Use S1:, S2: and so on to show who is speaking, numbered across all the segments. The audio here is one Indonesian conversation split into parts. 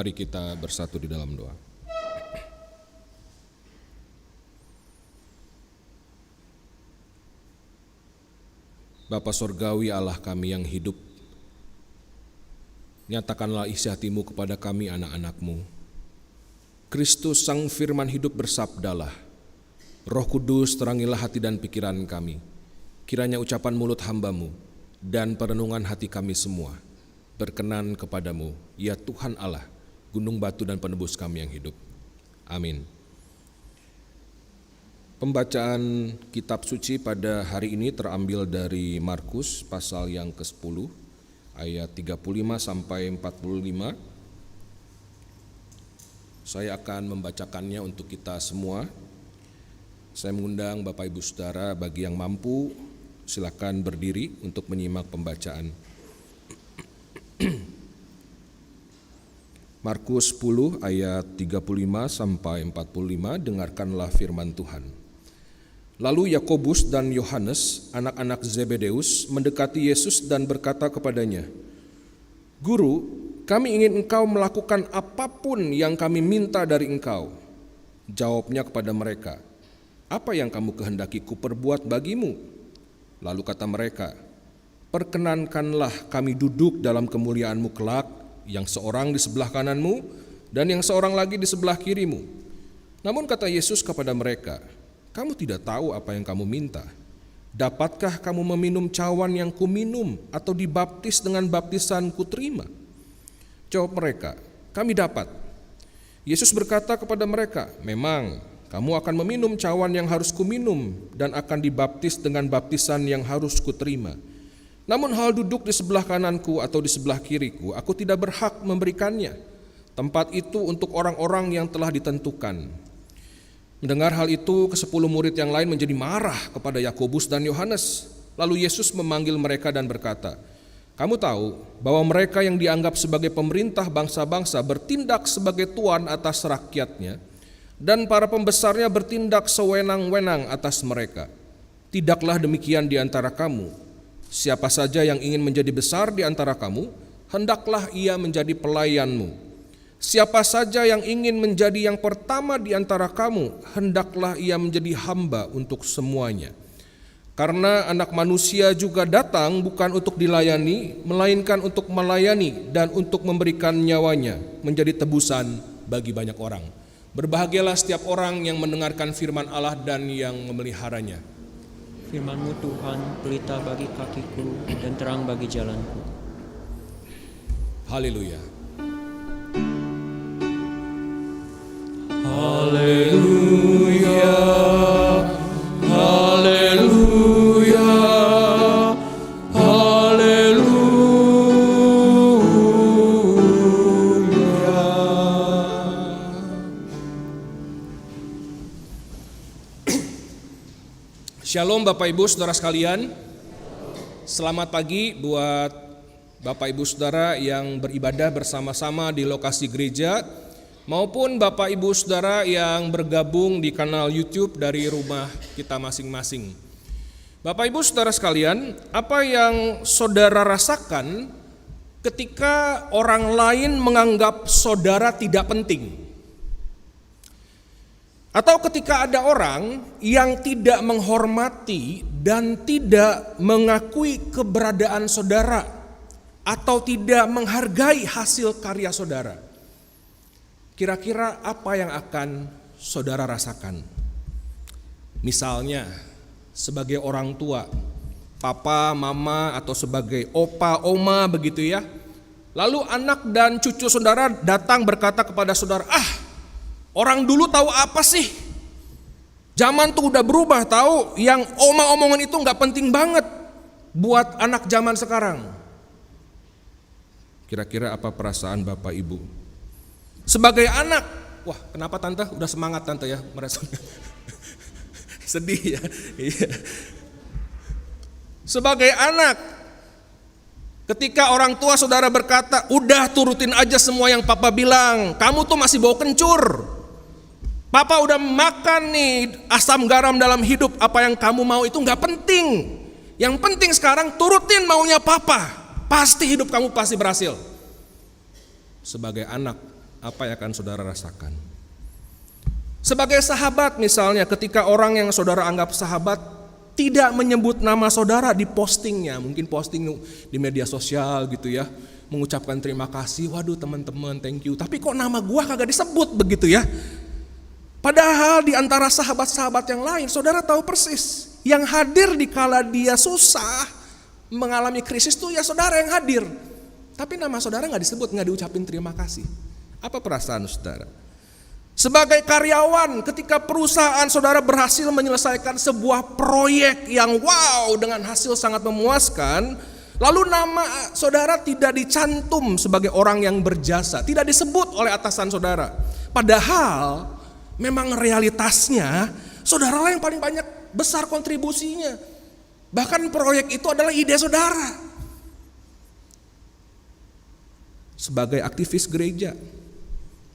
S1: Mari kita bersatu di dalam doa. Bapa Sorgawi, Allah kami yang hidup, nyatakanlah isi hati-Mu kepada kami anak-anak-Mu. Kristus Sang Firman hidup bersabdalah, Roh Kudus terangilah hati dan pikiran kami. Kiranya ucapan mulut hamba-Mu dan perenungan hati kami semua berkenan kepadamu, ya Tuhan Allah, gunung batu dan penebus kami yang hidup. Amin. Pembacaan kitab suci pada hari ini terambil dari Markus pasal yang ke-10 ayat 35 sampai 45. Saya akan membacakannya untuk kita semua. Saya mengundang Bapak Ibu Saudara, bagi yang mampu silakan berdiri untuk menyimak pembacaan. Markus 10 ayat 35 sampai 45, dengarkanlah firman Tuhan. Lalu Yakobus dan Yohanes, anak-anak Zebedeus, mendekati Yesus dan berkata kepadanya, Guru, kami ingin engkau melakukan apapun yang kami minta dari engkau. Jawabnya kepada mereka, apa yang kamu kehendaki kuperbuat bagimu? Lalu kata mereka, perkenankanlah kami duduk dalam kemuliaan-Mu kelak, yang seorang di sebelah kananmu dan yang seorang lagi di sebelah kirimu. Namun kata Yesus kepada mereka, kamu tidak tahu apa yang kamu minta. Dapatkah kamu meminum cawan yang kuminum atau dibaptis dengan baptisan kuterima? Jawab mereka, kami dapat. Yesus berkata kepada mereka, memang kamu akan meminum cawan yang harus kuminum dan akan dibaptis dengan baptisan yang harus kuterima. Namun hal duduk di sebelah kananku atau di sebelah kiriku, aku tidak berhak memberikannya. Tempat itu untuk orang-orang yang telah ditentukan. Mendengar hal itu, ke-10 murid yang lain menjadi marah kepada Yakobus dan Yohanes. Lalu Yesus memanggil mereka dan berkata, kamu tahu bahwa mereka yang dianggap sebagai pemerintah bangsa-bangsa bertindak sebagai tuan atas rakyatnya, dan para pembesarnya bertindak sewenang-wenang atas mereka. Tidaklah demikian di antara kamu. Siapa saja yang ingin menjadi besar di antara kamu, hendaklah ia menjadi pelayanmu. Siapa saja yang ingin menjadi yang pertama di antara kamu, hendaklah ia menjadi hamba untuk semuanya. Karena Anak Manusia juga datang bukan untuk dilayani, melainkan untuk melayani dan untuk memberikan nyawanya menjadi tebusan bagi banyak orang. Berbahagialah setiap orang yang mendengarkan firman Allah dan yang memeliharanya.
S2: Firman-Mu Tuhan, pelita bagi kakiku dan terang bagi jalanku.
S1: Haleluya.
S2: Haleluya, haleluya, haleluya.
S1: Shalom Bapak Ibu Saudara sekalian. Selamat pagi buat Bapak Ibu Saudara yang beribadah bersama-sama di lokasi gereja, maupun Bapak Ibu Saudara yang bergabung di kanal YouTube dari rumah kita masing-masing. Bapak Ibu Saudara sekalian, apa yang saudara rasakan ketika orang lain menganggap saudara tidak penting? Atau ketika ada orang yang tidak menghormati dan tidak mengakui keberadaan saudara, atau tidak menghargai hasil karya saudara? Kira-kira apa yang akan saudara rasakan? Misalnya sebagai orang tua, papa, mama, atau sebagai opa, oma begitu ya. Lalu anak dan cucu saudara datang berkata kepada saudara, orang dulu tahu apa sih? Zaman tuh udah berubah tahu, yang oma omongan itu gak penting banget buat anak zaman sekarang. Kira-kira apa perasaan Bapak Ibu? Sebagai anak, wah kenapa tante? Udah semangat tante ya merasa sedih ya. Sebagai anak, ketika orang tua saudara berkata, udah turutin aja semua yang papa bilang, kamu tuh masih bau kencur. Papa udah makan nih asam garam dalam hidup, apa yang kamu mau itu gak penting. Yang penting sekarang turutin maunya papa, pasti hidup kamu pasti berhasil. Sebagai anak, apa yang akan saudara rasakan? Sebagai sahabat misalnya, ketika orang yang saudara anggap sahabat tidak menyebut nama saudara di postingnya, mungkin posting di media sosial gitu ya, mengucapkan terima kasih, waduh teman-teman thank you, tapi kok nama gua kagak disebut begitu ya. Padahal di antara sahabat-sahabat yang lain, saudara tahu persis, yang hadir di kala dia susah, mengalami krisis tuh ya saudara yang hadir. Tapi nama saudara gak disebut, gak diucapin terima kasih. Apa perasaan saudara? Sebagai karyawan, ketika perusahaan saudara berhasil menyelesaikan sebuah proyek yang wow dengan hasil sangat memuaskan, lalu nama saudara tidak dicantum sebagai orang yang berjasa, tidak disebut oleh atasan saudara. Padahal memang realitasnya saudara lah yang paling banyak besar kontribusinya. Bahkan proyek itu adalah ide saudara. Sebagai aktivis gereja,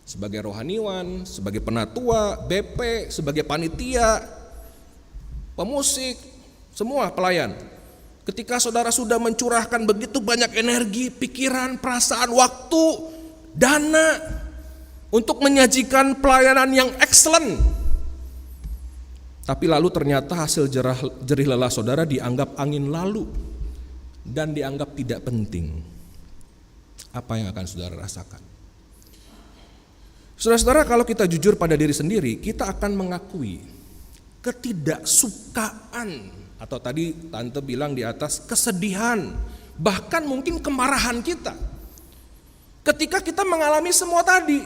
S1: sebagai rohaniwan, sebagai penatua, BP, sebagai panitia, pemusik, semua pelayan. Ketika saudara sudah mencurahkan begitu banyak energi, pikiran, perasaan, waktu, dana untuk menyajikan pelayanan yang excellent, tapi lalu ternyata hasil jerih lelah saudara dianggap angin lalu dan dianggap tidak penting. Apa yang akan saudara rasakan? Saudara-saudara, kalau kita jujur pada diri sendiri, kita akan mengakui ketidaksukaan, atau tadi tante bilang di atas, kesedihan, bahkan mungkin kemarahan kita ketika kita mengalami semua tadi.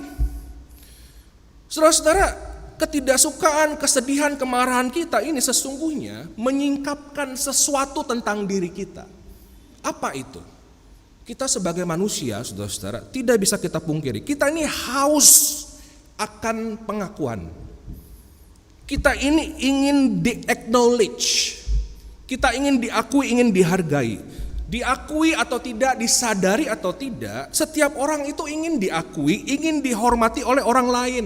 S1: Saudara-saudara, ketidaksukaan, kesedihan, kemarahan kita ini sesungguhnya menyingkapkan sesuatu tentang diri kita. Apa itu? Kita sebagai manusia, saudara-saudara, tidak bisa kita pungkiri, kita ini haus akan pengakuan. Kita ini ingin di-acknowledge, kita ingin diakui, ingin dihargai. Diakui atau tidak, disadari atau tidak, setiap orang itu ingin diakui, ingin dihormati oleh orang lain.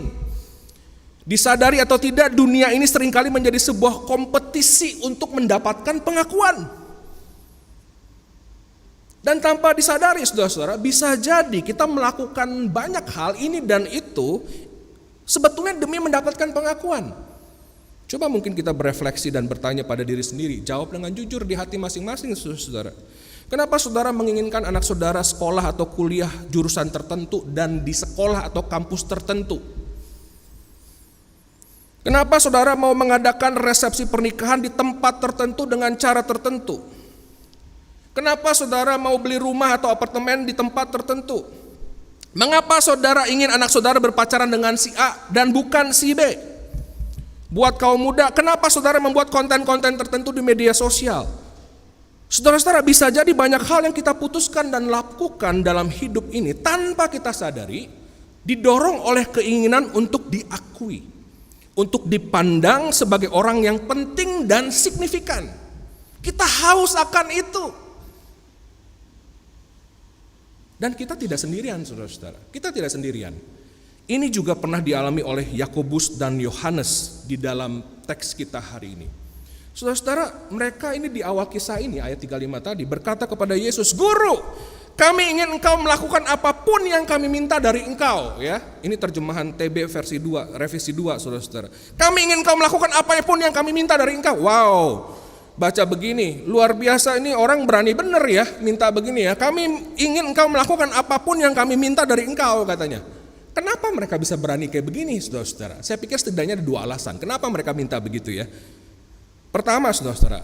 S1: Disadari atau tidak, dunia ini seringkali menjadi sebuah kompetisi untuk mendapatkan pengakuan. Dan tanpa disadari, saudara-saudara, bisa jadi kita melakukan banyak hal ini dan itu sebetulnya demi mendapatkan pengakuan. Coba mungkin kita berefleksi dan bertanya pada diri sendiri, jawab dengan jujur di hati masing-masing, saudara. Kenapa saudara menginginkan anak saudara sekolah atau kuliah jurusan tertentu dan di sekolah atau kampus tertentu? Kenapa saudara mau mengadakan resepsi pernikahan di tempat tertentu dengan cara tertentu? Kenapa saudara mau beli rumah atau apartemen di tempat tertentu? Mengapa saudara ingin anak saudara berpacaran dengan si A dan bukan si B? Buat kaum muda, kenapa saudara membuat konten-konten tertentu di media sosial? Saudara-saudara, bisa jadi banyak hal yang kita putuskan dan lakukan dalam hidup ini tanpa kita sadari, didorong oleh keinginan untuk diakui, untuk dipandang sebagai orang yang penting dan signifikan. Kita haus akan itu. Dan kita tidak sendirian, saudara-saudara. Kita tidak sendirian. Ini juga pernah dialami oleh Yakobus dan Yohanes di dalam teks kita hari ini. Saudara-saudara, mereka ini di awal kisah ini, ayat 35 tadi, berkata kepada Yesus, "Guru, kami ingin engkau melakukan apapun yang kami minta dari engkau." Ya, ini terjemahan TB versi 2, revisi 2, saudara-saudara. "Kami ingin engkau melakukan apapun yang kami minta dari engkau." Wow. Baca begini, luar biasa, ini orang berani bener ya minta begini ya. "Kami ingin engkau melakukan apapun yang kami minta dari engkau," katanya. Kenapa mereka bisa berani kayak begini, saudara-saudara? Saya pikir setidaknya ada dua alasan. Kenapa mereka minta begitu ya? Pertama, saudara-saudara,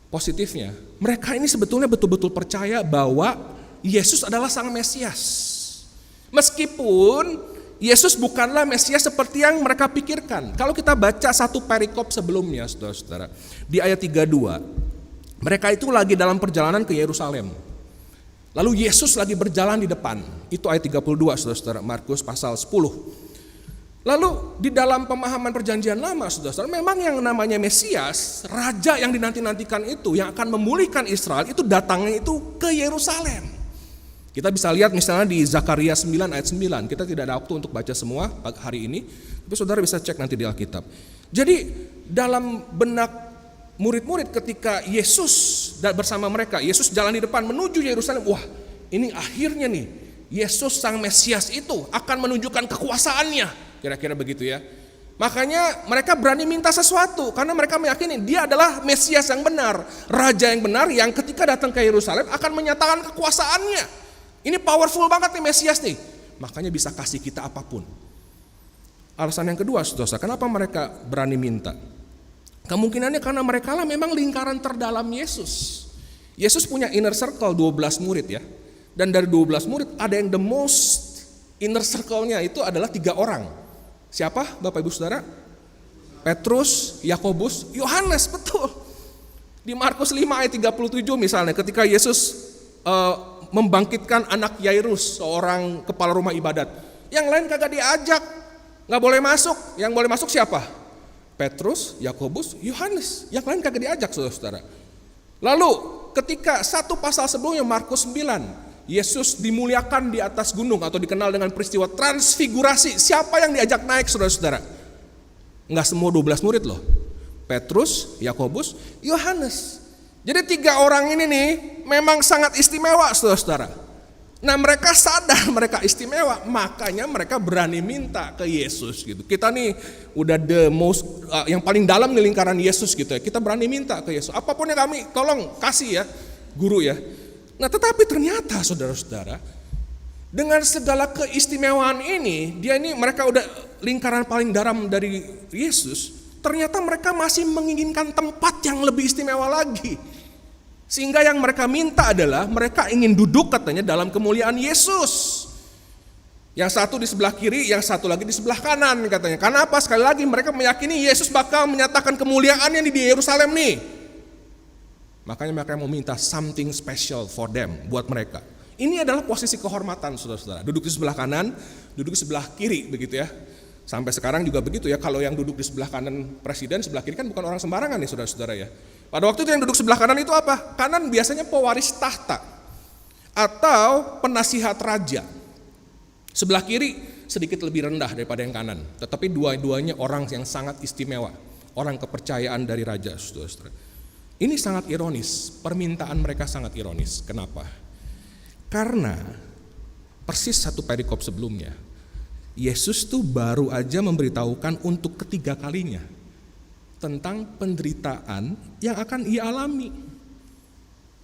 S1: positifnya, mereka ini sebetulnya betul-betul percaya bahwa Yesus adalah Sang Mesias. Meskipun Yesus bukanlah Mesias seperti yang mereka pikirkan. Kalau kita baca satu perikop sebelumnya, saudara-saudara, di ayat 32, mereka itu lagi dalam perjalanan ke Yerusalem. Lalu Yesus lagi berjalan di depan. Itu ayat 32, saudara-saudara, Markus pasal 10. Lalu di dalam pemahaman perjanjian lama, saudara-saudara, memang yang namanya Mesias, raja yang dinanti-nantikan itu, yang akan memulihkan Israel, itu datangnya itu ke Yerusalem. Kita bisa lihat misalnya di Zakaria 9 ayat 9. Kita tidak ada waktu untuk baca semua hari ini, tapi saudara bisa cek nanti di Alkitab. Jadi dalam benak murid-murid ketika Yesus bersama mereka, Yesus jalan di depan menuju Yerusalem. Wah, ini akhirnya nih Yesus sang Mesias itu akan menunjukkan kekuasaannya, kira-kira begitu ya. Makanya mereka berani minta sesuatu karena mereka meyakini dia adalah Mesias yang benar, Raja yang benar yang ketika datang ke Yerusalem akan menyatakan kekuasaannya. Ini powerful banget nih Mesias nih, makanya bisa kasih kita apapun. Alasan yang kedua, saudara, kenapa mereka berani minta? Kemungkinannya karena mereka lah memang lingkaran terdalam Yesus. Yesus punya inner circle 12 murid ya. Dan dari 12 murid ada yang the most inner circle-nya itu adalah 3 orang. Siapa Bapak Ibu Saudara? Petrus, Yakobus, Yohanes, betul. Di Markus 5 ayat 37 misalnya ketika Yesus membangkitkan anak Yairus, seorang kepala rumah ibadat. Yang lain kagak diajak, gak boleh masuk. Yang boleh masuk siapa? Petrus, Yakobus, Yohanes. Yang lain kagak diajak, saudara-saudara. Lalu ketika satu pasal sebelumnya Markus 9, Yesus dimuliakan di atas gunung atau dikenal dengan peristiwa transfigurasi. Siapa yang diajak naik, saudara-saudara? Enggak semua 12 murid loh. Petrus, Yakobus, Yohanes. Jadi 3 orang ini nih memang sangat istimewa, saudara-saudara. Nah mereka sadar mereka istimewa, makanya mereka berani minta ke Yesus gitu. Kita nih udah the most yang paling dalam di lingkaran Yesus gitu ya. Kita berani minta ke Yesus, apapun yang kami tolong kasih ya, guru ya. Nah tetapi ternyata saudara-saudara, dengan segala keistimewaan ini, mereka udah lingkaran paling dalam dari Yesus. Ternyata mereka masih menginginkan tempat yang lebih istimewa lagi. Sehingga yang mereka minta adalah mereka ingin duduk katanya dalam kemuliaan Yesus. Yang satu di sebelah kiri, yang satu lagi di sebelah kanan katanya. Karena apa? Sekali lagi mereka meyakini Yesus bakal menyatakan kemuliaannya di Yerusalem nih. Makanya mereka mau minta something special for them, buat mereka. Ini adalah posisi kehormatan saudara-saudara. Duduk di sebelah kanan, duduk di sebelah kiri begitu ya. Sampai sekarang juga begitu ya, kalau yang duduk di sebelah kanan presiden, sebelah kiri kan bukan orang sembarangan nih saudara-saudara ya. Pada waktu itu yang duduk sebelah kanan itu apa? Kanan biasanya pewaris tahta atau penasihat raja. Sebelah kiri sedikit lebih rendah daripada yang kanan. Tetapi dua-duanya orang yang sangat istimewa, orang kepercayaan dari raja, saudara-saudara. Ini sangat ironis, permintaan mereka sangat ironis. Kenapa? Karena persis satu perikop sebelumnya, Yesus tuh baru aja memberitahukan untuk ketiga kalinya tentang penderitaan yang akan ia alami.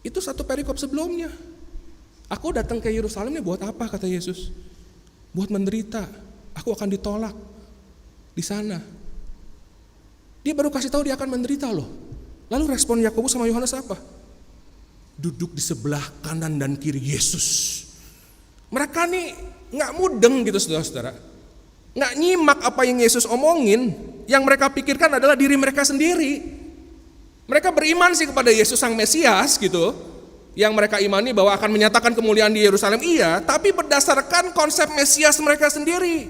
S1: Itu satu perikop sebelumnya. Aku datang ke Yerusalem buat apa, kata Yesus? Buat menderita. Aku akan ditolak di sana. Dia baru kasih tahu dia akan menderita loh. Lalu respon Yakobus sama Yohanes apa? Duduk di sebelah kanan dan kiri Yesus. Mereka nih gak mudeng gitu saudara-saudara. Gak nyimak apa yang Yesus omongin. Yang mereka pikirkan adalah diri mereka sendiri. Mereka beriman sih kepada Yesus sang Mesias gitu. Yang mereka imani bahwa akan menyatakan kemuliaan di Yerusalem, iya. Tapi berdasarkan konsep Mesias mereka sendiri.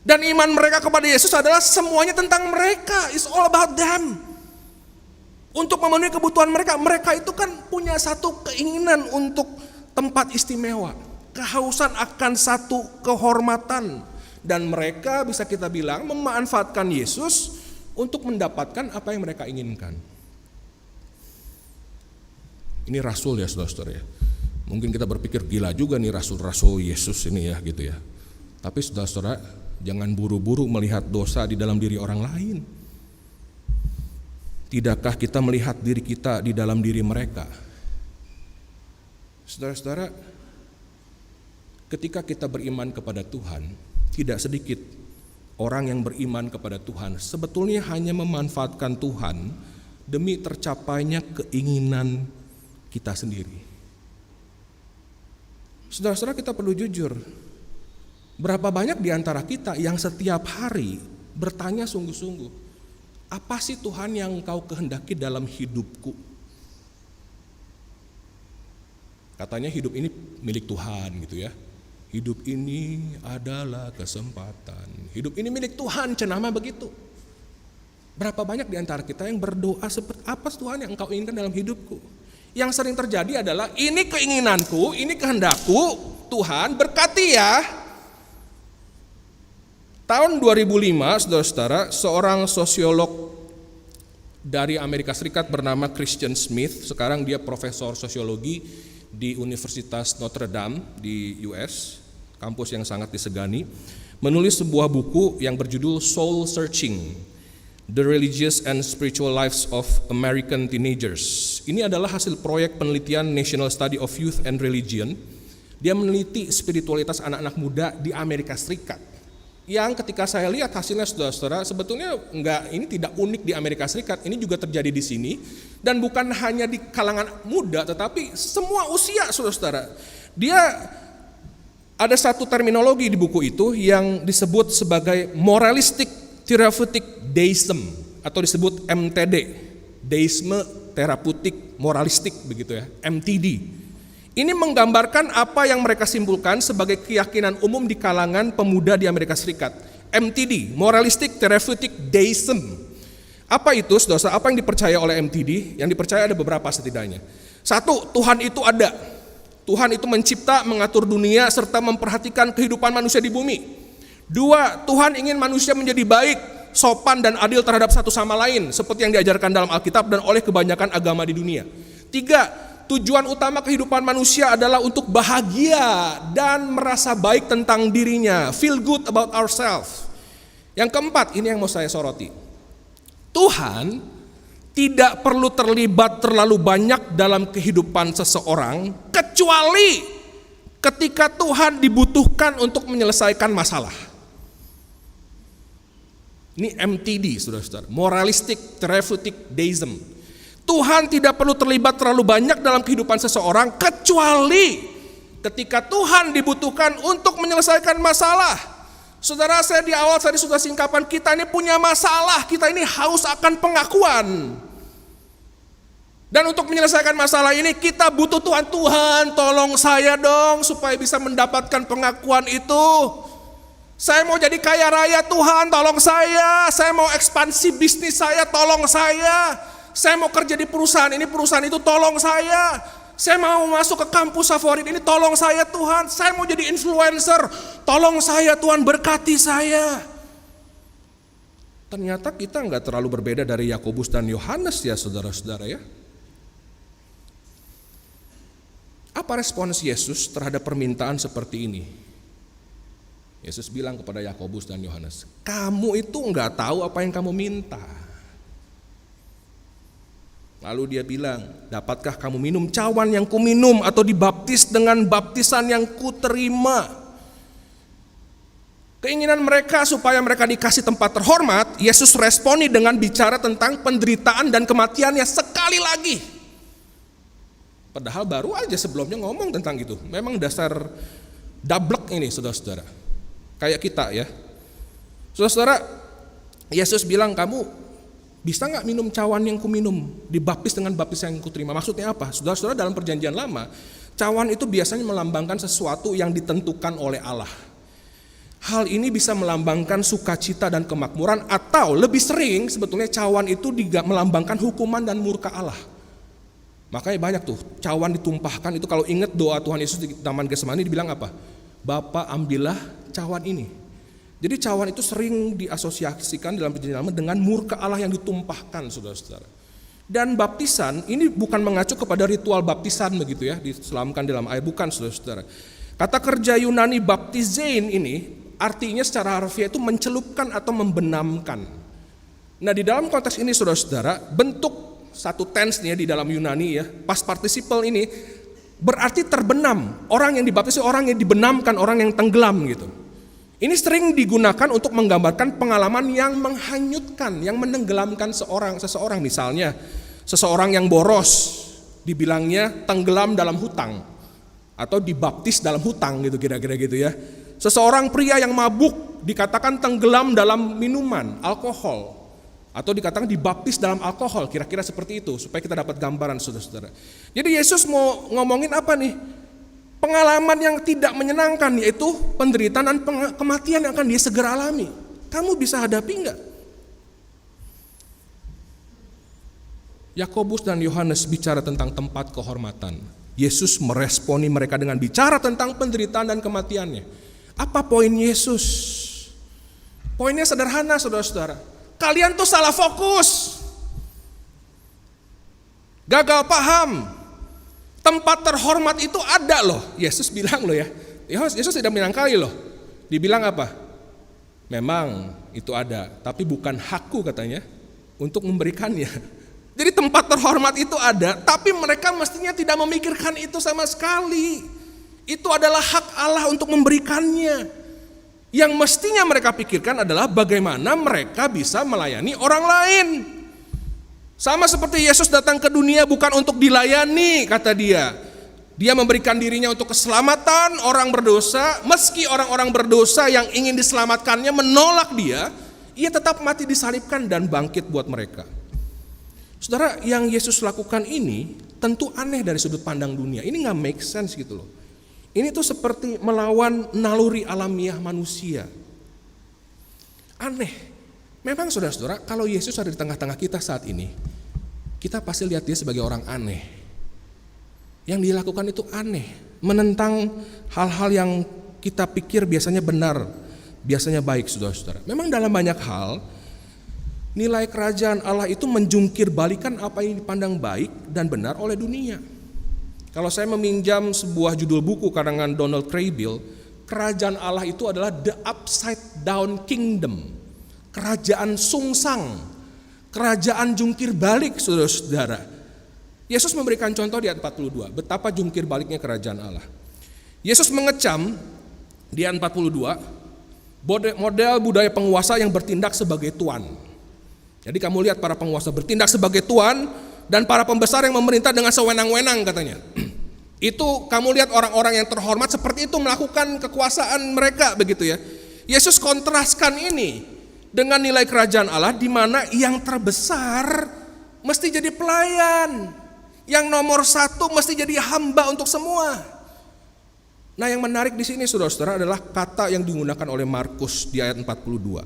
S1: Dan iman mereka kepada Yesus adalah semuanya tentang mereka. It's all about them. Untuk memenuhi kebutuhan mereka. Mereka itu kan punya satu keinginan untuk tempat istimewa. Kehausan akan satu kehormatan. Dan mereka bisa kita bilang memanfaatkan Yesus untuk mendapatkan apa yang mereka inginkan. Ini rasul ya saudara-saudara ya. Mungkin kita berpikir gila juga nih rasul-rasul Yesus ini ya gitu ya. Tapi saudara-saudara jangan buru-buru melihat dosa di dalam diri orang lain. Tidakkah kita melihat diri kita di dalam diri mereka? Saudara-saudara, ketika kita beriman kepada Tuhan, tidak sedikit orang yang beriman kepada Tuhan sebetulnya hanya memanfaatkan Tuhan demi tercapainya keinginan kita sendiri. Saudara-saudara, kita perlu jujur. Berapa banyak di antara kita yang setiap hari bertanya sungguh-sungguh, apa sih Tuhan yang Engkau kehendaki dalam hidupku? Katanya hidup ini milik Tuhan gitu ya. Hidup ini adalah kesempatan. Hidup ini milik Tuhan, cenama begitu. Berapa banyak di antara kita yang berdoa seperti apa Tuhan yang Engkau inginkan dalam hidupku? Yang sering terjadi adalah ini keinginanku, ini kehendakku, Tuhan berkati ya. Tahun 2005, saudara-saudara, seorang sosiolog dari Amerika Serikat bernama Christian Smith, sekarang dia profesor sosiologi, di Universitas Notre Dame di US, kampus yang sangat disegani, menulis sebuah buku yang berjudul Soul Searching: The Religious and Spiritual Lives of American Teenagers. Ini adalah hasil proyek penelitian National Study of Youth and Religion. Dia meneliti spiritualitas anak-anak muda di Amerika Serikat. Yang ketika saya lihat hasilnya, saudara-saudara, sebetulnya ini tidak unik di Amerika Serikat, ini juga terjadi di sini, dan bukan hanya di kalangan muda, tetapi semua usia, saudara-saudara. Dia ada satu terminologi di buku itu yang disebut sebagai moralistic therapeutic deism, atau disebut MTD, deisme terapeutik moralistik, begitu ya, MTD. Ini menggambarkan apa yang mereka simpulkan sebagai keyakinan umum di kalangan pemuda di Amerika Serikat. MTD, Moralistic Therapeutic Deism. Apa itu, saudara? Apa yang dipercaya oleh MTD? Yang dipercaya ada beberapa setidaknya. Satu, Tuhan itu ada. Tuhan itu mencipta, mengatur dunia, serta memperhatikan kehidupan manusia di bumi. Dua, Tuhan ingin manusia menjadi baik, sopan dan adil terhadap satu sama lain, seperti yang diajarkan dalam Alkitab dan oleh kebanyakan agama di dunia. Tiga, tujuan utama kehidupan manusia adalah untuk bahagia dan merasa baik tentang dirinya, feel good about ourselves. Yang keempat, ini yang mau saya soroti. Tuhan tidak perlu terlibat terlalu banyak dalam kehidupan seseorang, kecuali ketika Tuhan dibutuhkan untuk menyelesaikan masalah. Ini MTD, saudara-saudara, Moralistic Therapeutic Deism. Tuhan tidak perlu terlibat terlalu banyak dalam kehidupan seseorang, kecuali ketika Tuhan dibutuhkan untuk menyelesaikan masalah. Saudara, saya di awal tadi sudah singkapan, kita ini punya masalah, kita ini haus akan pengakuan. Dan untuk menyelesaikan masalah ini kita butuh Tuhan. Tuhan, tolong saya dong supaya bisa mendapatkan pengakuan itu. Saya mau jadi kaya raya, Tuhan tolong saya. Saya mau ekspansi bisnis saya, tolong saya. Saya mau kerja di perusahaan ini, perusahaan itu tolong saya. Saya mau masuk ke kampus favorit ini, tolong saya Tuhan. Saya mau jadi influencer, tolong saya Tuhan, berkati saya. Ternyata kita nggak terlalu berbeda dari Yakobus dan Yohanes ya, saudara-saudara ya. Apa respons Yesus terhadap permintaan seperti ini? Yesus bilang kepada Yakobus dan Yohanes, kamu itu nggak tahu apa yang kamu minta. Lalu dia bilang, dapatkah kamu minum cawan yang kuminum atau dibaptis dengan baptisan yang kuterima? Keinginan mereka supaya mereka dikasih tempat terhormat, Yesus responi dengan bicara tentang penderitaan dan kematiannya sekali lagi. Padahal baru aja sebelumnya ngomong tentang itu. Memang dasar dablek ini, saudara-saudara. Kayak kita ya. Saudara-saudara, Yesus bilang, kamu bisa nggak minum cawan yang kuminum, dibaptis dengan baptisan yang kuterima? Maksudnya apa? Saudara-saudara, dalam perjanjian lama, cawan itu biasanya melambangkan sesuatu yang ditentukan oleh Allah. Hal ini bisa melambangkan sukacita dan kemakmuran, atau lebih sering sebetulnya cawan itu melambangkan hukuman dan murka Allah. Makanya banyak tuh cawan ditumpahkan itu. Kalau ingat doa Tuhan Yesus di Taman Getsemani, dibilang apa? Bapa, ambillah cawan ini. Jadi cawan itu sering diasosiasikan dalam perjanjian lama dengan murka Allah yang ditumpahkan, saudara-saudara. Dan baptisan ini bukan mengacu kepada ritual baptisan begitu ya, diselamkan dalam air, bukan, saudara-saudara. Kata kerja Yunani baptizein ini artinya secara harfiah itu mencelupkan atau membenamkan. Nah, di dalam konteks ini, saudara-saudara, bentuk satu tense nih ya, di dalam Yunani ya, past participle ini berarti terbenam. Orang yang dibaptis, orang yang dibenamkan, orang yang tenggelam gitu. Ini sering digunakan untuk menggambarkan pengalaman yang menghanyutkan, yang menenggelamkan seseorang. Misalnya, seseorang yang boros, dibilangnya tenggelam dalam hutang, atau dibaptis dalam hutang gitu, kira-kira gitu ya. Seseorang pria yang mabuk dikatakan tenggelam dalam minuman, alkohol, atau dikatakan dibaptis dalam alkohol, kira-kira seperti itu, supaya kita dapat gambaran, saudara-saudara. Jadi Yesus mau ngomongin apa nih? Pengalaman yang tidak menyenangkan, yaitu penderitaan dan kematian yang akan dia segera alami. Kamu bisa hadapi enggak? Yakobus dan Yohanes bicara tentang tempat kehormatan. Yesus meresponi mereka dengan bicara tentang penderitaan dan kematiannya. Apa poin Yesus? Poinnya sederhana, saudara-saudara. Kalian tuh salah fokus. Gagal paham. Tempat terhormat itu ada loh. Yesus bilang loh ya. Yesus tidak menyangkali loh. Dibilang apa? Memang itu ada, tapi bukan hakku katanya untuk memberikannya. Jadi tempat terhormat itu ada, tapi mereka mestinya tidak memikirkan itu sama sekali. Itu adalah hak Allah untuk memberikannya. Yang mestinya mereka pikirkan adalah bagaimana mereka bisa melayani orang lain. Sama seperti Yesus datang ke dunia bukan untuk dilayani, kata dia. Dia memberikan dirinya untuk keselamatan orang berdosa. Meski orang-orang berdosa yang ingin diselamatkannya menolak dia, ia tetap mati disalibkan dan bangkit buat mereka. Saudara, yang Yesus lakukan ini tentu aneh dari sudut pandang dunia. Ini gak make sense gitu loh. Ini tuh seperti melawan naluri alamiah manusia. Aneh. Memang saudara-saudara, kalau Yesus ada di tengah-tengah kita saat ini, kita pasti lihat dia sebagai orang aneh. Yang dia lakukan itu aneh, menentang hal-hal yang kita pikir biasanya benar, biasanya baik, saudara-saudara. Memang dalam banyak hal, nilai kerajaan Allah itu menjungkir balikan apa yang dipandang baik dan benar oleh dunia. Kalau saya meminjam sebuah judul buku karangan Donald Kraybill, kerajaan Allah itu adalah the upside down kingdom. Kerajaan sungsang, kerajaan jungkir balik, saudara-saudara. Yesus memberikan contoh di ayat 42, betapa jungkir baliknya kerajaan Allah. Yesus mengecam di ayat 42, model budaya penguasa yang bertindak sebagai tuan. Jadi kamu lihat para penguasa bertindak sebagai tuan, dan para pembesar yang memerintah dengan sewenang-wenang katanya. Itu kamu lihat orang-orang yang terhormat seperti itu melakukan kekuasaan mereka, begitu ya. Yesus kontraskan ini dengan nilai kerajaan Allah di mana yang terbesar mesti jadi pelayan, yang nomor satu mesti jadi hamba untuk semua. Nah, yang menarik di sini saudara-saudara adalah kata yang digunakan oleh Markus di ayat 42.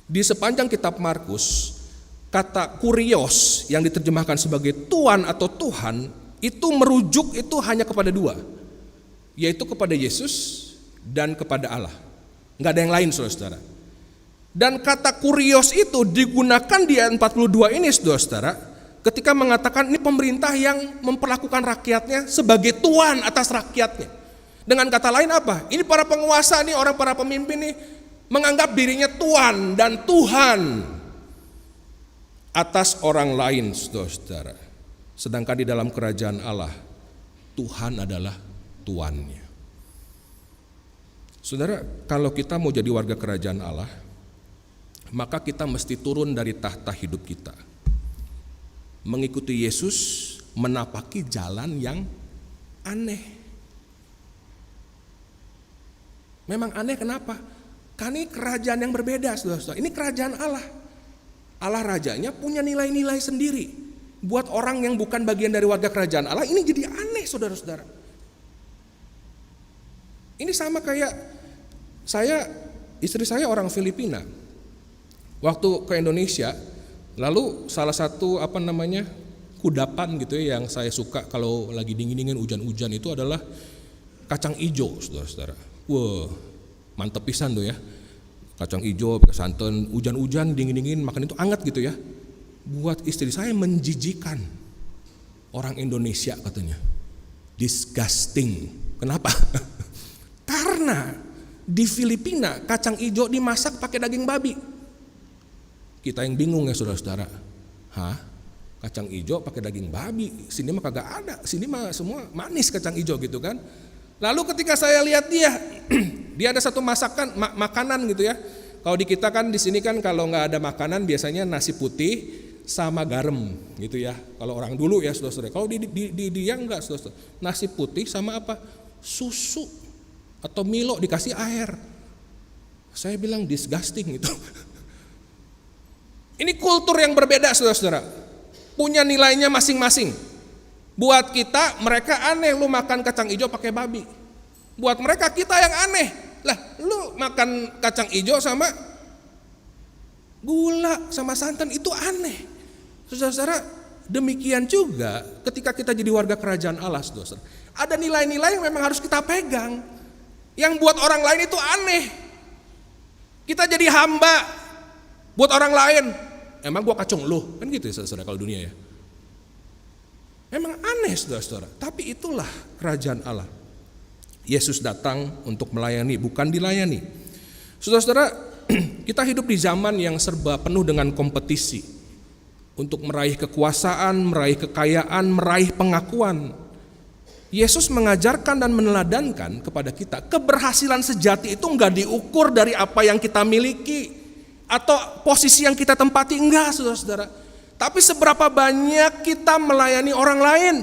S1: Di sepanjang kitab Markus, kata kurios yang diterjemahkan sebagai tuan atau Tuhan itu merujuk itu hanya kepada dua, yaitu kepada Yesus dan kepada Allah. Nggak ada yang lain, saudara-saudara. Dan kata kurios itu digunakan di ayat 42 ini, saudara-saudara, ketika mengatakan ini pemerintah yang memperlakukan rakyatnya sebagai tuan atas rakyatnya. Dengan kata lain apa? Ini para penguasa nih, orang para pemimpin nih menganggap dirinya tuan dan Tuhan atas orang lain, saudara-saudara. Sedangkan di dalam kerajaan Allah, Tuhan adalah tuannya. Saudara, kalau kita mau jadi warga kerajaan Allah, maka kita mesti turun dari tahta hidup kita, mengikuti Yesus, menapaki jalan yang aneh. Memang aneh kenapa? Karena ini kerajaan yang berbeda, saudara-saudara. Ini kerajaan Allah. Allah rajanya punya nilai-nilai sendiri. Buat orang yang bukan bagian dari warga kerajaan Allah, ini jadi aneh, saudara-saudara. Ini sama kayak istri saya orang Filipina. Waktu ke Indonesia, lalu salah satu kudapan gitu ya yang saya suka kalau lagi dingin-dingin hujan-hujan itu adalah kacang ijo, saudara-saudara. Wah, mantep pisan tuh ya. Kacang ijo, pakai santan, hujan-hujan, dingin-dingin, makan itu hangat gitu ya. Buat istri saya menjijikan. Orang Indonesia katanya. Disgusting. Kenapa? Karena di Filipina kacang ijo dimasak pakai daging babi. Kita yang bingung ya saudara-saudara. Hah? Kacang ijo pakai daging babi? Sini mah kagak ada. Sini mah semua manis kacang ijo gitu kan. Lalu ketika saya lihat dia ada satu masakan makanan gitu ya. Kalau di kita kan di sini kan kalau nggak ada makanan biasanya nasi putih sama garam gitu ya. Kalau orang dulu ya saudara-saudara. Kalau di dia enggak saudara-saudara. Nasi putih sama apa? Susu atau Milo dikasih air. Saya bilang disgusting gitu. Ini kultur yang berbeda saudara-saudara. Punya nilainya masing-masing. Buat kita mereka aneh lu makan kacang hijau pakai babi. Buat mereka kita yang aneh. Lah lu makan kacang hijau sama gula sama santan itu aneh. Saudara-saudara, demikian juga ketika kita jadi warga kerajaan Allah, saudara. Ada nilai-nilai yang memang harus kita pegang. Yang buat orang lain itu aneh. Kita jadi hamba buat orang lain. Emang gua kacung lu? Kan gitu ya saudara kalau dunia ya. Memang aneh saudara-saudara, tapi itulah kerajaan Allah. Yesus datang untuk melayani, bukan dilayani. Saudara-saudara, kita hidup di zaman yang serba penuh dengan kompetisi untuk meraih kekuasaan, meraih kekayaan, meraih pengakuan. Yesus mengajarkan dan meneladankan kepada kita, keberhasilan sejati itu enggak diukur dari apa yang kita miliki atau posisi yang kita tempati, enggak saudara-saudara. Tapi seberapa banyak kita melayani orang lain.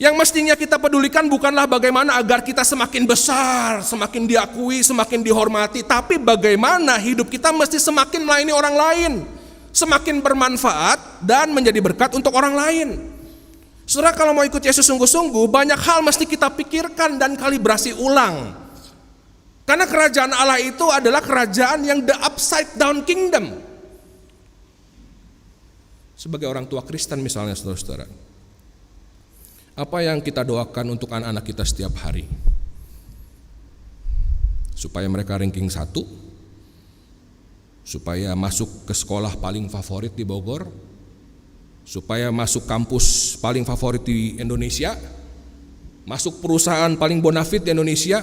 S1: Yang mestinya kita pedulikan bukanlah bagaimana agar kita semakin besar, semakin diakui, semakin dihormati, tapi bagaimana hidup kita mesti semakin melayani orang lain, semakin bermanfaat dan menjadi berkat untuk orang lain. Saudara, kalau mau ikut Yesus sungguh-sungguh, banyak hal mesti kita pikirkan dan kalibrasi ulang. Karena kerajaan Allah itu adalah kerajaan yang the upside down kingdom. Sebagai orang tua Kristen misalnya saudara-saudara, apa yang kita doakan untuk anak-anak kita setiap hari? Supaya mereka ranking 1, supaya masuk ke sekolah paling favorit di Bogor, supaya masuk kampus paling favorit di Indonesia, masuk perusahaan paling bonafit di Indonesia.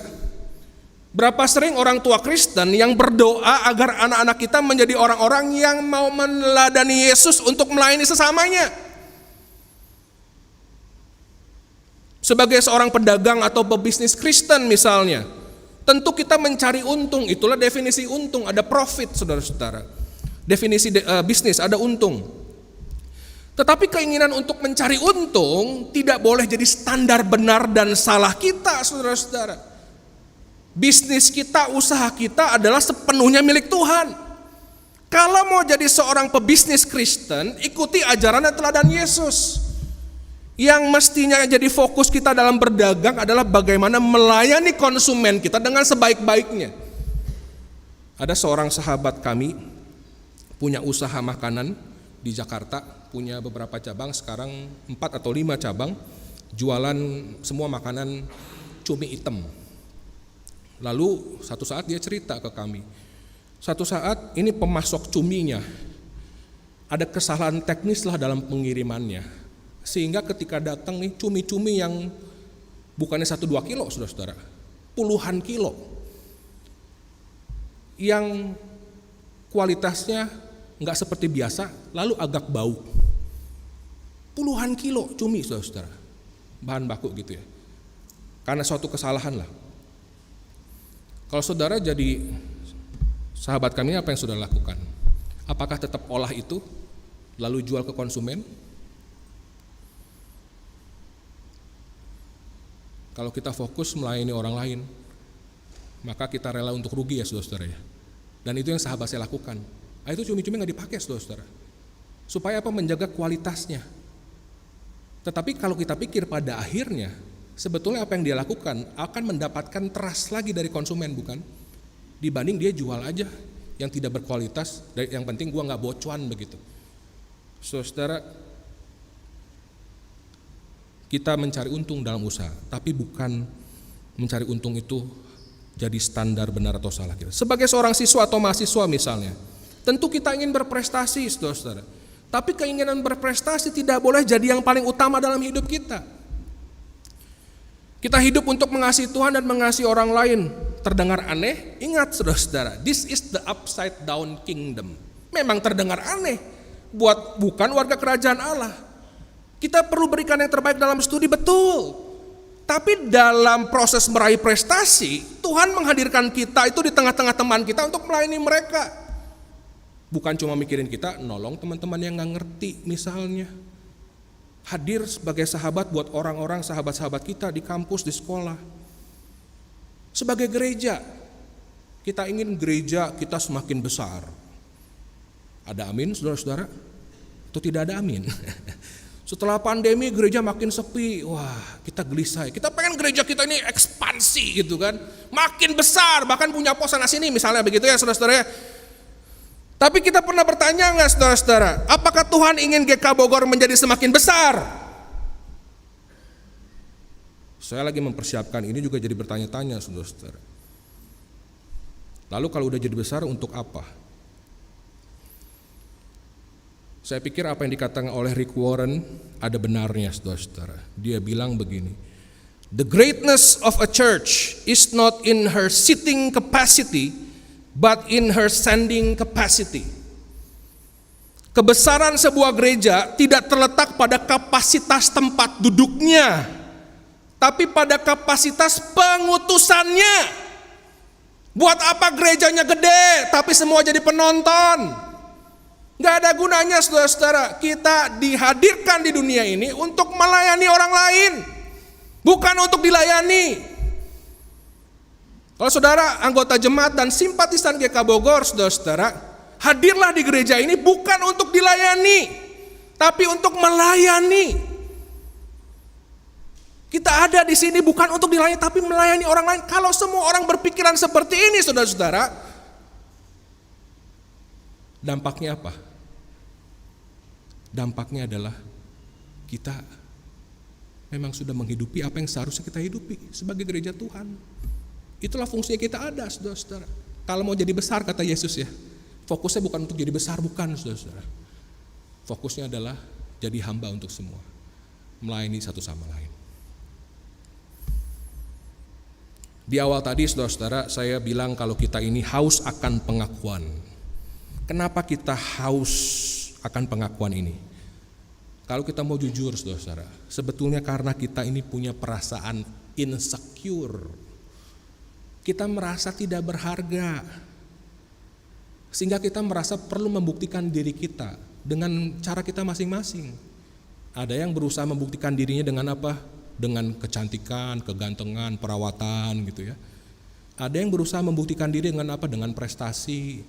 S1: Berapa sering orang tua Kristen yang berdoa agar anak-anak kita menjadi orang-orang yang mau meneladani Yesus untuk melayani sesamanya. Sebagai seorang pedagang atau pebisnis Kristen misalnya, tentu kita mencari untung, itulah definisi untung, ada profit saudara-saudara. Definisi bisnis ada untung. Tetapi keinginan untuk mencari untung tidak boleh jadi standar benar dan salah kita saudara-saudara. Bisnis kita, usaha kita adalah sepenuhnya milik Tuhan. Kalau mau jadi seorang pebisnis Kristen, ikuti ajaran dan teladan Yesus. Yang mestinya jadi fokus kita dalam berdagang adalah bagaimana melayani konsumen kita dengan sebaik-baiknya. Ada seorang sahabat kami punya usaha makanan di Jakarta, punya beberapa cabang, sekarang 4 atau 5 cabang, jualan semua makanan cumi hitam. Lalu satu saat dia cerita ke kami, satu saat ini pemasok cuminya ada kesalahan teknis lah dalam pengirimannya, sehingga ketika datang nih cumi-cumi yang bukannya 1-2 kilo saudara-saudara, puluhan kilo yang kualitasnya nggak seperti biasa, lalu agak bau. Puluhan kilo cumi saudara-saudara, bahan baku gitu ya, karena suatu kesalahan lah. Kalau saudara jadi sahabat kami, apa yang saudara lakukan? Apakah tetap olah itu lalu jual ke konsumen? Kalau kita fokus melayani orang lain, maka kita rela untuk rugi ya saudara-saudara ya. Dan itu yang sahabat saya lakukan. Itu cumi-cumi nggak dipakai saudara-saudara. Supaya apa? Menjaga kualitasnya. Tetapi kalau kita pikir pada akhirnya, sebetulnya apa yang dia lakukan akan mendapatkan trust lagi dari konsumen, bukan? Dibanding dia jual aja yang tidak berkualitas, yang penting gua nggak bocuan begitu. Saudara, kita mencari untung dalam usaha, tapi bukan mencari untung itu jadi standar benar atau salah kita. Sebagai seorang siswa atau mahasiswa misalnya, tentu kita ingin berprestasi saudara-saudara. Tapi keinginan berprestasi tidak boleh jadi yang paling utama dalam hidup kita. Kita hidup untuk mengasihi Tuhan dan mengasihi orang lain. Terdengar aneh? Ingat saudara-saudara, this is the upside down kingdom. Memang terdengar aneh bukan warga kerajaan Allah. Kita perlu berikan yang terbaik dalam studi, betul. Tapi dalam proses meraih prestasi, Tuhan menghadirkan kita itu di tengah-tengah teman kita untuk melayani mereka. Bukan cuma mikirin kita, nolong teman-teman yang gak ngerti misalnya. Hadir sebagai sahabat buat orang-orang, sahabat-sahabat kita di kampus, di sekolah. Sebagai gereja, kita ingin gereja kita semakin besar. Ada amin saudara-saudara? Atau tidak ada amin? Setelah pandemi gereja makin sepi, wah kita gelisah. Kita pengen gereja kita ini ekspansi gitu kan, makin besar, bahkan punya pos sana sini misalnya begitu ya saudara-saudara. Tapi kita pernah bertanya nggak saudara-saudara, apakah Tuhan ingin GK Bogor menjadi semakin besar? Saya lagi mempersiapkan ini juga jadi bertanya-tanya saudara-saudara. Lalu kalau udah jadi besar untuk apa? Saya pikir apa yang dikatakan oleh Rick Warren ada benarnya, saudara-saudara. Dia bilang begini, "The greatness of a church is not in her sitting capacity, but in her standing capacity." Kebesaran sebuah gereja tidak terletak pada kapasitas tempat duduknya, tapi pada kapasitas pengutusannya. Buat apa gerejanya gede, tapi semua jadi penonton? Gak ada gunanya, saudara-saudara. Kita dihadirkan di dunia ini untuk melayani orang lain, bukan untuk dilayani. Kalau saudara anggota jemaat dan simpatisan GK Bogor, saudara-saudara, hadirlah di gereja ini bukan untuk dilayani, tapi untuk melayani. Kita ada di sini bukan untuk dilayani, tapi melayani orang lain. Kalau semua orang berpikiran seperti ini, saudara-saudara, dampaknya apa? Dampaknya adalah kita memang sudah menghidupi apa yang seharusnya kita hidupi sebagai gereja Tuhan. Itulah fungsinya kita ada, saudara-saudara. Kalau mau jadi besar, kata Yesus ya, fokusnya bukan untuk jadi besar, bukan, saudara-saudara. Fokusnya adalah jadi hamba untuk semua, melayani satu sama lain. Di awal tadi, saudara-saudara, saya bilang kalau kita ini haus akan pengakuan. Kenapa kita haus akan pengakuan ini? Kalau kita mau jujur, saudara-saudara, sebetulnya karena kita ini punya perasaan insecure. Kita merasa tidak berharga, sehingga kita merasa perlu membuktikan diri kita dengan cara kita masing-masing. Ada yang berusaha membuktikan dirinya dengan apa? Dengan kecantikan, kegantengan, perawatan gitu ya. Ada yang berusaha membuktikan diri dengan apa? Dengan prestasi.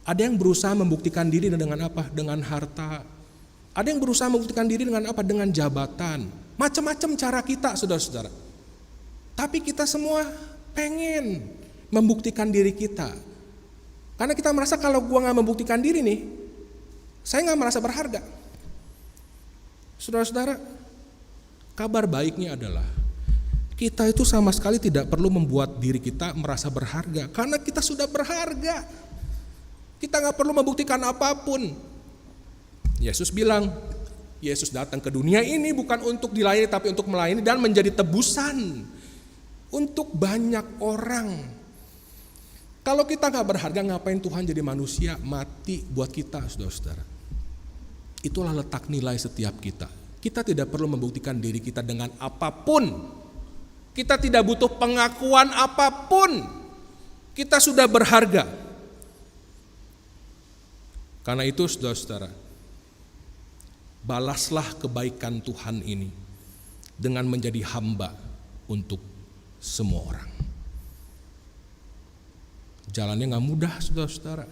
S1: Ada yang berusaha membuktikan diri dengan apa? Dengan harta. Ada yang berusaha membuktikan diri dengan apa? Dengan jabatan. Macam-macam cara kita, saudara-saudara. Tapi kita semua pengen membuktikan diri kita. Karena kita merasa kalau gua gak membuktikan diri nih, saya gak merasa berharga. Saudara-saudara, kabar baiknya adalah kita itu sama sekali tidak perlu membuat diri kita merasa berharga. Karena kita sudah berharga. Kita gak perlu membuktikan apapun. Yesus bilang, Yesus datang ke dunia ini bukan untuk dilayani, tapi untuk melayani dan menjadi tebusan untuk banyak orang. Kalau kita gak berharga, ngapain Tuhan jadi manusia mati buat kita, saudara-saudara? Itulah letak nilai setiap kita. Kita tidak perlu membuktikan diri kita dengan apapun. Kita tidak butuh pengakuan apapun. Kita sudah berharga. Karena itu, saudara-saudara, balaslah kebaikan Tuhan ini dengan menjadi hamba untuk semua orang. Jalannya gak mudah, saudara-saudara.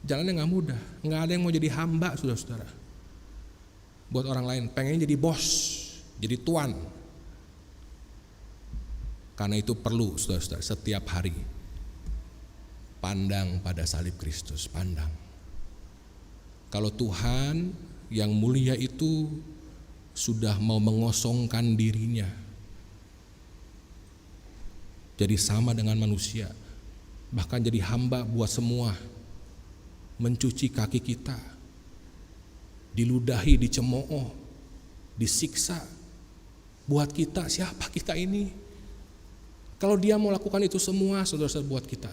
S1: Jalannya gak mudah. Gak ada yang mau jadi hamba, saudara-saudara. Buat orang lain, pengen jadi bos, jadi tuan. Karena itu perlu, saudara-saudara, setiap hari pandang pada salib Kristus, pandang. Kalau Tuhan yang mulia itu sudah mau mengosongkan dirinya, jadi sama dengan manusia, bahkan jadi hamba buat semua, mencuci kaki kita, diludahi, dicemooh, disiksa. Buat kita, siapa kita ini? Kalau dia mau lakukan itu semua, saudara-saudara, buat kita,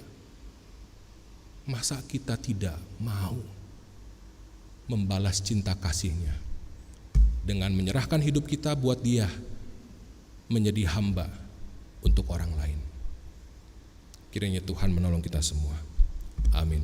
S1: masa kita tidak mau membalas cinta kasihnya dengan menyerahkan hidup kita buat dia menjadi hamba untuk orang lain? Kiranya Tuhan menolong kita semua. Amin.